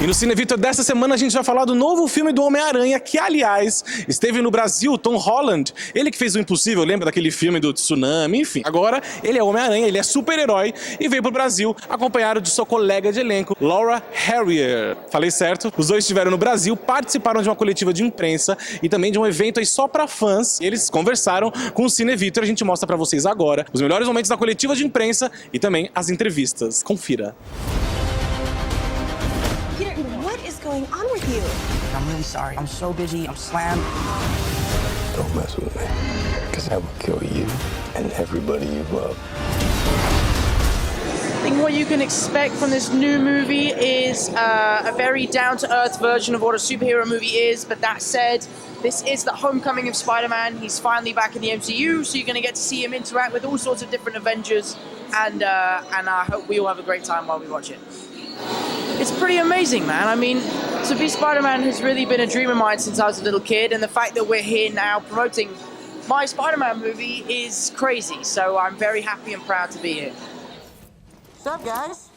E no CineVitor dessa semana a gente vai falar do novo filme do Homem-Aranha, que aliás esteve no Brasil, Tom Holland, ele que fez o impossível, lembra daquele filme do tsunami, enfim. Agora ele é Homem-Aranha, ele é super-herói e veio pro Brasil acompanhado de sua colega de elenco, Laura Harrier. Falei certo? Os dois estiveram no Brasil, participaram de uma coletiva de imprensa e também de um evento aí só pra fãs. Eles conversaram com o CineVitor, a gente mostra pra vocês agora os melhores momentos da coletiva de imprensa e também as entrevistas. Confira. Going on with you? I'm really sorry. I'm so busy. I'm slammed. Don't mess with me, because I will kill you and everybody you love. I think what you can expect from this new movie is a very down-to-earth version of what a superhero movie is, but that said, this is the homecoming of Spider-Man. He's finally back in the MCU, so you're going to get to see him interact with all sorts of different Avengers, and I hope we all have a great time while we watch it. It's pretty amazing, man. I mean, to be Spider-Man has really been a dream of mine since I was a little kid, and the fact that we're here now promoting my Spider-Man movie is crazy, so I'm very happy and proud to be here. What's up, guys?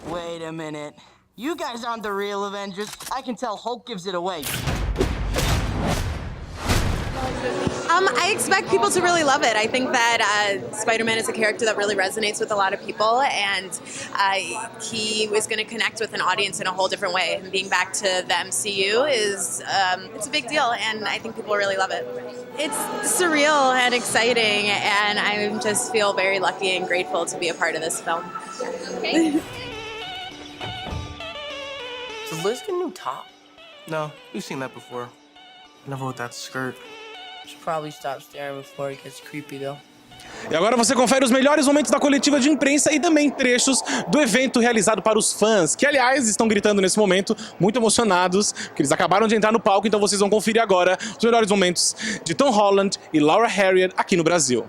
Wait a minute. You guys aren't the real Avengers. I can tell Hulk gives it away. I expect people to really love it. I think that Spider-Man is a character that really resonates with a lot of people, and he was going to connect with an audience in a whole different way. And being back to the MCU is it's a big deal, and I think people really love it. It's surreal and exciting, and I just feel very lucky and grateful to be a part of this film. Did Liz get a new top? No, we've seen that before. Never with that skirt. Should probably stop staring before it gets creepy, though. E agora você confere os melhores momentos da coletiva de imprensa e também trechos do evento realizado para os fãs, que aliás estão gritando nesse momento, muito emocionados, porque eles acabaram de entrar no palco, então vocês vão conferir agora os melhores momentos de Tom Holland e Laura Harrier aqui no Brasil.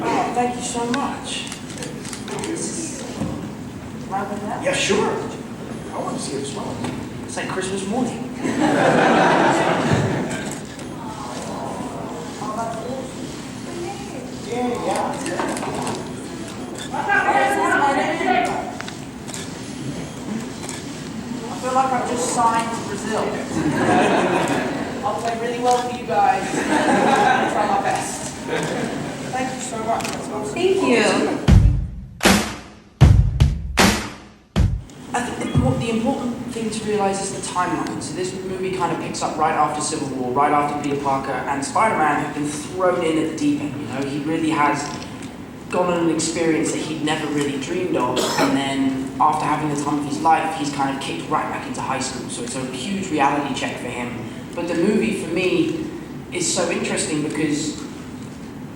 Oh, thank you so much. Yeah, sure. I want to see it as well. It's like Christmas morning. Yeah. I feel like I've just signed to Brazil. I'll play really well for you guys. I'll try my best. Thank you so much. Thank you. I think the important thing to realise is the timeline. So this movie kind of picks up right after Civil War, right after Peter Parker, and Spider-Man have been thrown in at the deep end. You know, he really has gone on an experience that he'd never really dreamed of, and then after having the time of his life, he's kind of kicked right back into high school. So it's a huge reality check for him. But the movie, for me, is so interesting because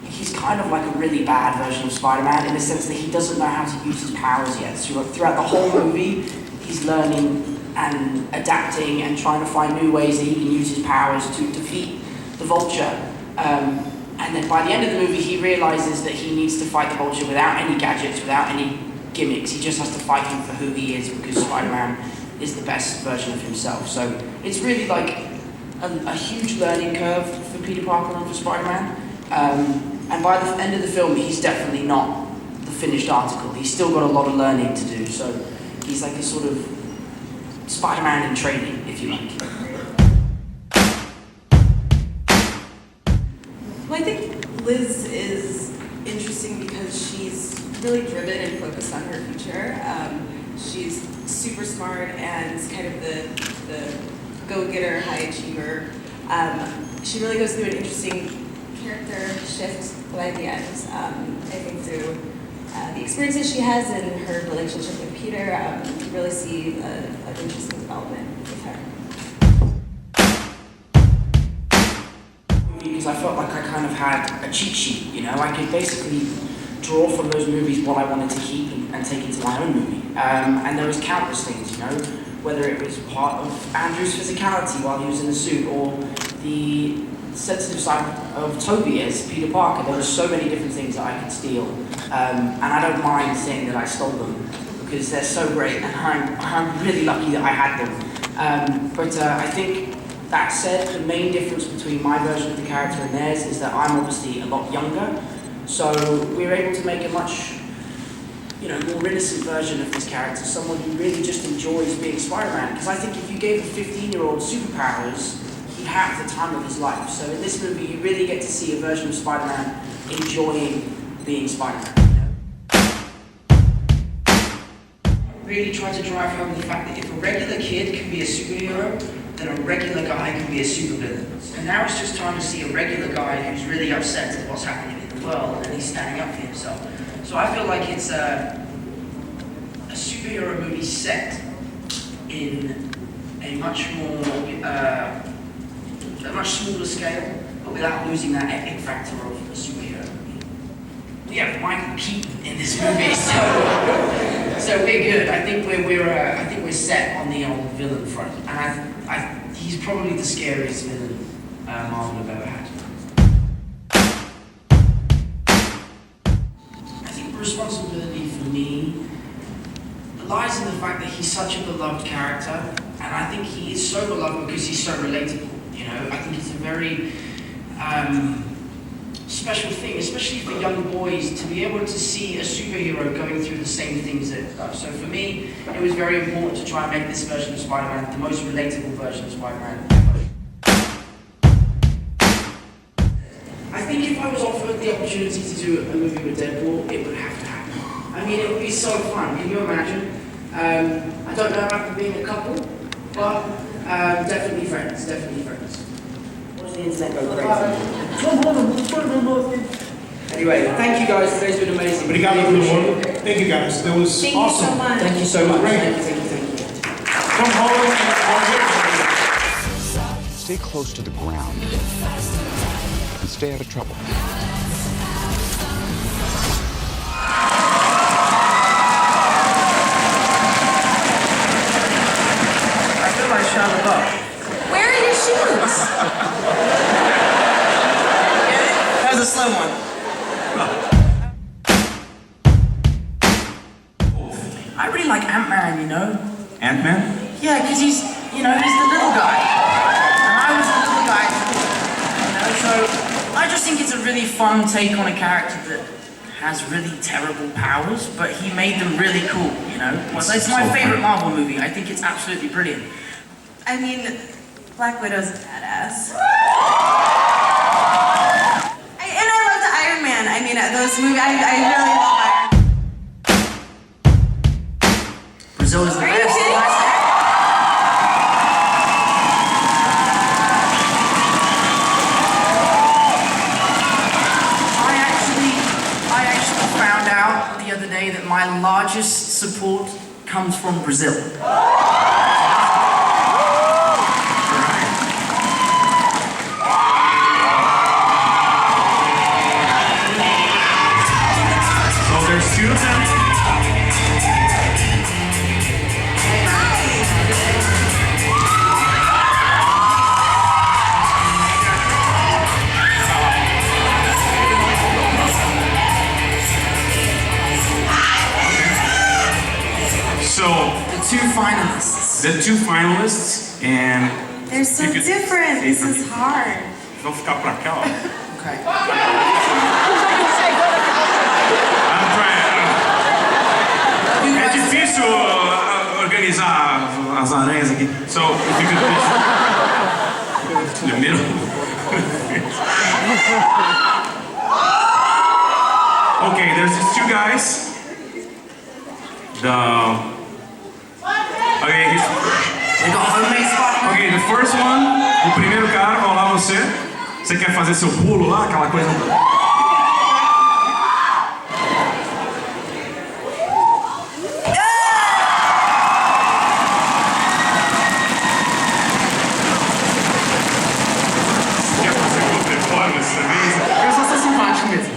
he's kind of like a really bad version of Spider-Man in the sense that he doesn't know how to use his powers yet. So throughout the whole movie, he's learning and adapting and trying to find new ways that he can use his powers to defeat the Vulture. And then by the end of the movie, he realizes that he needs to fight the Vulture without any gadgets, without any gimmicks. He just has to fight him for who he is because Spider-Man is the best version of himself. So it's really like a huge learning curve for Peter Parker and for Spider-Man. And by the end of the film, he's definitely not the finished article. He's still got a lot of learning to do. So he's like a sort of Spider-Man in training, if you like. Well, I think Liz is interesting because she's really driven and focused on her future. She's super smart and kind of the go-getter, high achiever. She really goes through an interesting character shift by the end. I think through the experiences she has and her relationship with Peter, you really see an interesting development with her. Because I felt like I kind of had a cheat sheet, you know? I could basically draw from those movies what I wanted to keep and take into my own movie. And there was countless things, you know? Whether it was part of Andrew's physicality while he was in the suit, or the sensitive side of Toby as Peter Parker. There were so many different things that I could steal. And I don't mind saying that I stole them, because they're so great, and I'm really lucky that I had them. But I think That said, the main difference between my version of the character and theirs is that I'm obviously a lot younger, so we're able to make a much, more innocent version of this character, someone who really just enjoys being Spider-Man. Because I think if you gave a 15-year-old superpowers, he'd have the time of his life. So in this movie, you really get to see a version of Spider-Man enjoying being Spider-Man. Really try to drive home the fact that if a regular kid can be a superhero, then a regular guy can be a supervillain. And now it's just time to see a regular guy who's really upset at what's happening in the world and he's standing up for himself. So I feel like it's a superhero movie set in a much smaller scale, but without losing that epic factor of a superhero. We have Michael Keaton in this movie, so we're good. I think we're set on the old villain front, and he's probably the scariest villain Marvel have ever had. I think the responsibility for me lies in the fact that he's such a beloved character, and I think he is so beloved because he's so relatable. I think it's a very special thing, especially for young boys, to be able to see a superhero going through the same things that does. So for me, it was very important to try and make this version of Spider-Man the most relatable version of Spider-Man ever. I think if I was offered the opportunity to do a movie with Deadpool, it would have to happen. I mean, it would be so fun. Can you imagine? I don't know about them being a couple, but definitely friends, definitely friends. Watch the internet go crazy. Anyway, thank you guys. Today's been amazing. Obrigado, everyone. Thank you guys. That was awesome. Thank you so much. Great. Thank you. Tom Holland and Stay close to the ground and stay out of trouble. I feel like Shia LaBeouf. Where are your shoes? That was a slow one. I really like Ant-Man, Ant-Man? Yeah, because he's the little guy. And I was the little guy, so I just think it's a really fun take on a character that has really terrible powers, but he made them really cool, It's my favorite Marvel movie. I think it's absolutely brilliant. I mean, Black Widow's a badass. And I loved Iron Man. I mean, those movies, I really love Iron Man. Brazil is the best. Are you kidding? I actually found out the other day that my largest support comes from Brazil. So there's two of them. So The two finalists, and They're so different. This is hard. vão ficar pra cá, ó. Okay. I'm trying. É difícil organizar as aranhas aqui. So if you could please to the middle. Okay, there's these two guys. Okay, the first one, o primeiro cara, olá você. Você quer fazer seu pulo lá, aquela coisa? Quer fazer uma performance também? Eu só sou simpático mesmo.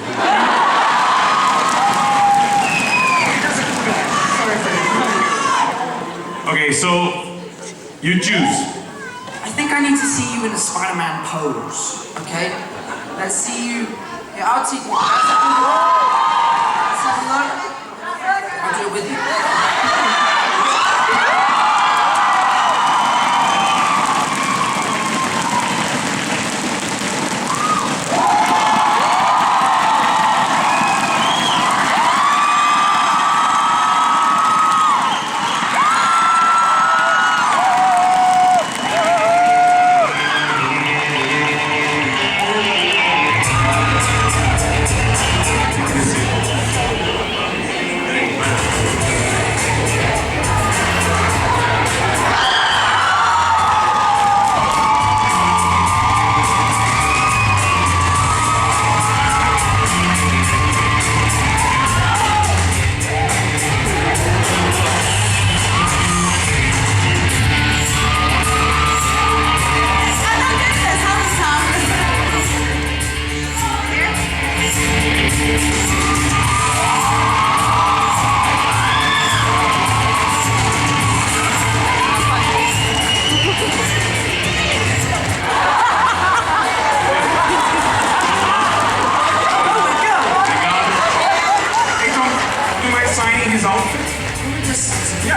Okay, so you choose. I think I need to see you in a Spider-Man pose, okay? Let's see you. Yeah, I'll take you. Let's have a look. I'll do it with you.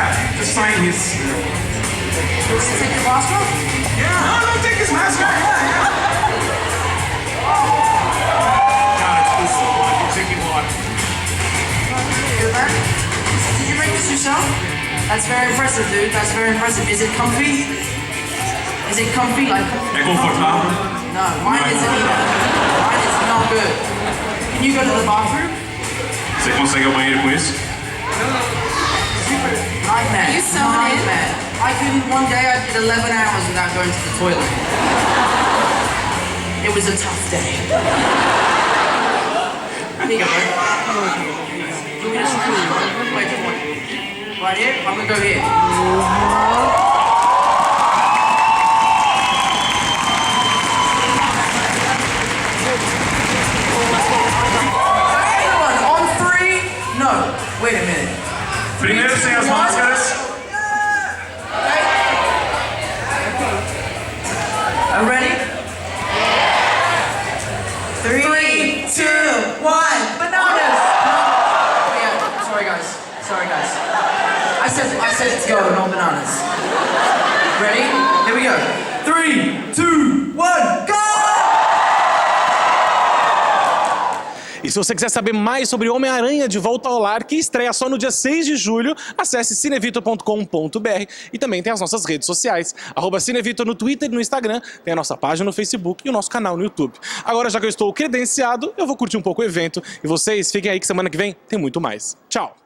Yeah, just sign his... Take your mask off? Yeah, no, take his mask off. God, it's cool. You're taking one. Good man. Did you make this yourself? That's very impressive, dude. That's very impressive. Is it comfy? Is it comfy? Like... É confortável? No, mine isn't either. Mine is not good. Can you go to the bathroom? Você consegue ir ao banheiro com isso? Nightmare. You sewn in? Nightmare. I couldn't, one day I did 11 hours without going to the toilet. It was a tough day. Here you go, bud. Can we just wait, just one. Right here? I'm gonna go here. Everyone, on three? No. Wait a minute. Primeiro sem as máscaras. Are you ready? 3, 2, 1. Bananas! Yeah, sorry guys. Sorry guys. I said it's go, not bananas. Ready? Here we go. 3, 2, 1, go! E se você quiser saber mais sobre Homem-Aranha de Volta ao Lar, que estreia só no dia 6 de julho, acesse cinevitor.com.br e também tem as nossas redes sociais, @cinevitor no Twitter e no Instagram, tem a nossa página no Facebook e o nosso canal no YouTube. Agora, já que eu estou credenciado, eu vou curtir um pouco o evento e vocês fiquem aí que semana que vem tem muito mais. Tchau!